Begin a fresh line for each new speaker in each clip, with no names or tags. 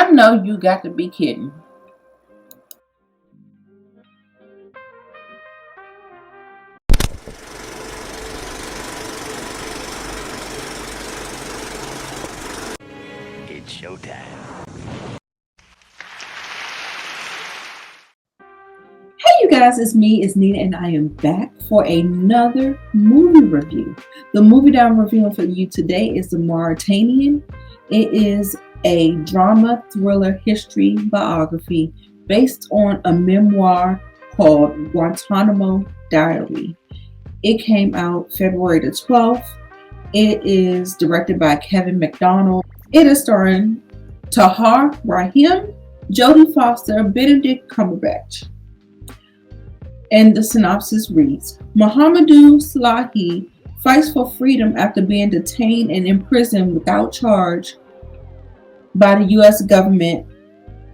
I know you got to be kidding.
It's showtime.
Hey you guys, it's me, it's Nina, and I am back for another movie review. The movie that I'm reviewing for you today is The Mauritanian. It is a drama thriller history biography based on a memoir called Guantánamo Diary. It came out February the 12th. It is directed by Kevin McDonald. It is starring Tahar Rahim, Jodie Foster, Benedict Cumberbatch. And the synopsis reads, Mohamedou Slahi fights for freedom after being detained and imprisoned without charge by the U.S. government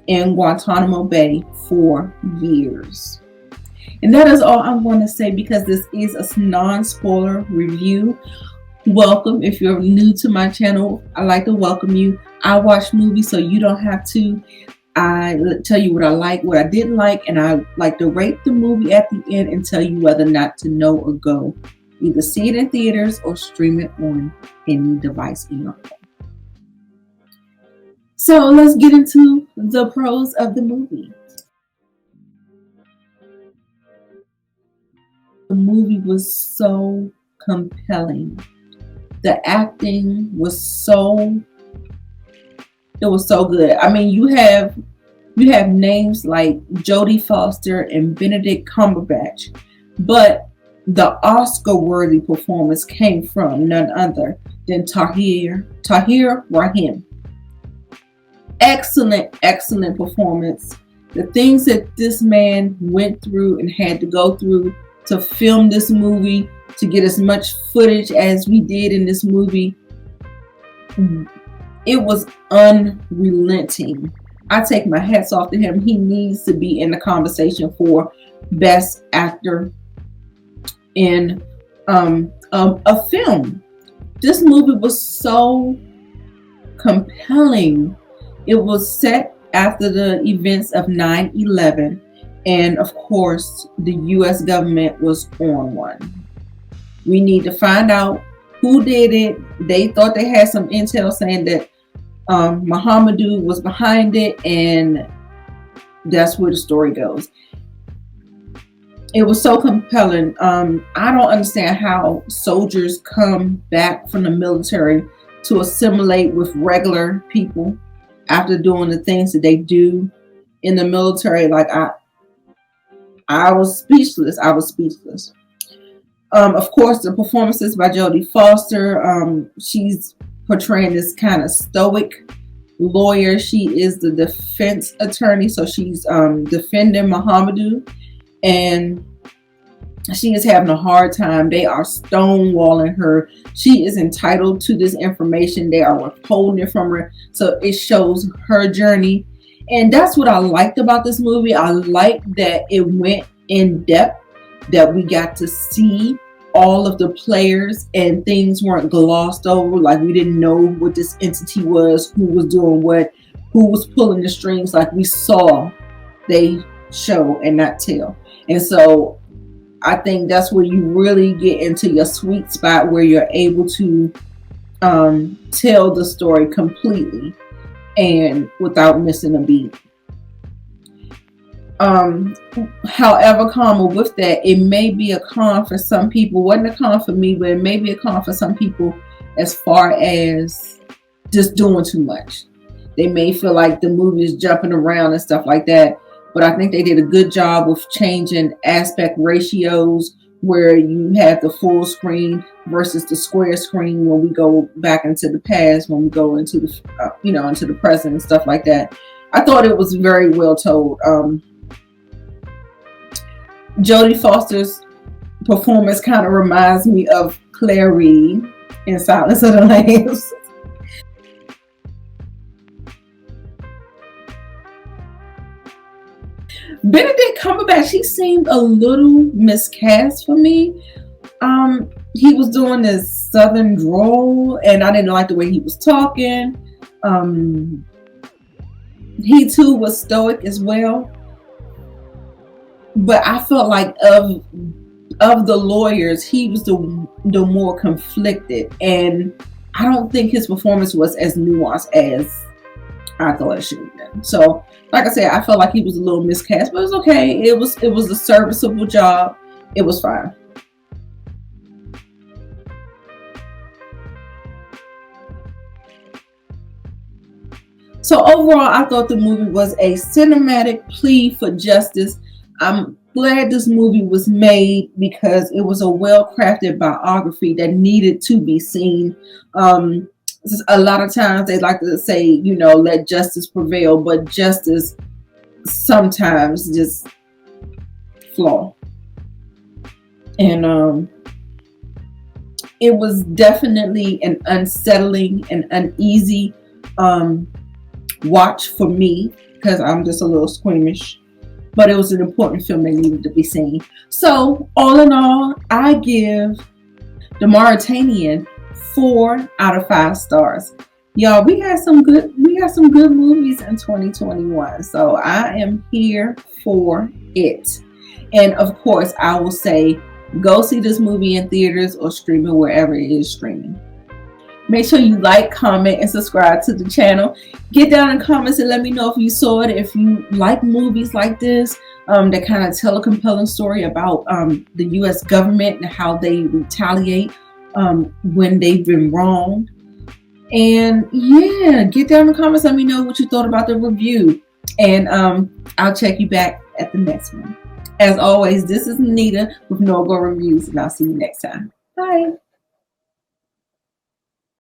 in Guantanamo Bay for years. And that is all I'm going to say because this is a non-spoiler review. Welcome. If you're new to my channel, I'd like to welcome you. I watch movies so you don't have to. I tell you what I like, what I didn't like, and I like to rate the movie at the end and tell you whether or not to know or go. Either see it in theaters or stream it on any device in your home. So let's get into the pros of the movie. The movie was so compelling. The acting was so good. I mean, you have names like Jodie Foster and Benedict Cumberbatch, but the Oscar-worthy performance came from none other than Tahir Rahim. Excellent performance. The things that this man went through and had to go through to film this movie, to get as much footage as we did in this movie, it was unrelenting. I take my hats off to him. He needs to be in the conversation for Best Actor in a film. This movie was so compelling. It was set after the events of 9/11, and of course, the U.S. government was on one. We need to find out who did it. They thought they had some intel saying that Mohamedou was behind it, and that's where the story goes. It was so compelling. I don't understand how soldiers come back from the military to assimilate with regular people after doing the things that they do in the military. Like I was speechless. Of course, the performances by Jodie Foster. She's portraying this kind of stoic lawyer. She is the defense attorney, so she's defending Mohamedou, and she is having a hard time. They are stonewalling her. She is entitled to this information. They are withholding it from her, so it shows her journey. And that's what I liked about this movie. I liked that it went in depth, that we got to see all of the players and things weren't glossed over. Like we didn't know what this entity was, who was doing what, who was pulling the strings. Like we saw, they show and not tell. And so I think that's where you really get into your sweet spot, where you're able to tell the story completely and without missing a beat. However, comma with that, it may be a con for some people. Wasn't a con for me, but it may be a con for some people as far as just doing too much. They may feel like the movie is jumping around and stuff like that. But I think they did a good job of changing aspect ratios, where you have the full screen versus the square screen when we go back into the past, when we go into the into the present and stuff like that. I thought it was very well told. Jodie Foster's performance kind of reminds me of Claire Reid in Silence of the Lambs. Benedict Cumberbatch, he seemed a little miscast for me. He was doing this southern drawl, and I didn't like the way he was talking. He too was stoic as well, but I felt like of the lawyers, he was the more conflicted, and I don't think his performance was as nuanced as I thought it should have been. So, like I said, I felt like he was a little miscast, but it was okay. It was a serviceable job. It was fine. So overall, I thought the movie was a cinematic plea for justice. I'm glad this movie was made because it was a well-crafted biography that needed to be seen. A lot of times they like to say, you know, let justice prevail, but justice sometimes just flaw. And it was definitely an unsettling and uneasy watch for me because I'm just a little squeamish, but it was an important film that needed to be seen. So all in all, I give The Mauritanian 4 out of 5 stars. Y'all, we had some good movies in 2021, so I am here for it. And of course, I will say go see this movie in theaters or stream it wherever it is streaming. Make sure you like, comment, and subscribe to the channel. Get down in the comments and let me know if you saw it, if you like movies like this that kind of tell a compelling story about the U.S. government and how they retaliate when they've been wronged. And yeah, get down in the comments. Let me know what you thought about the review. And I'll check you back at the next one. As always, this is Nita with No Go Reviews, and I'll see you next time. Bye.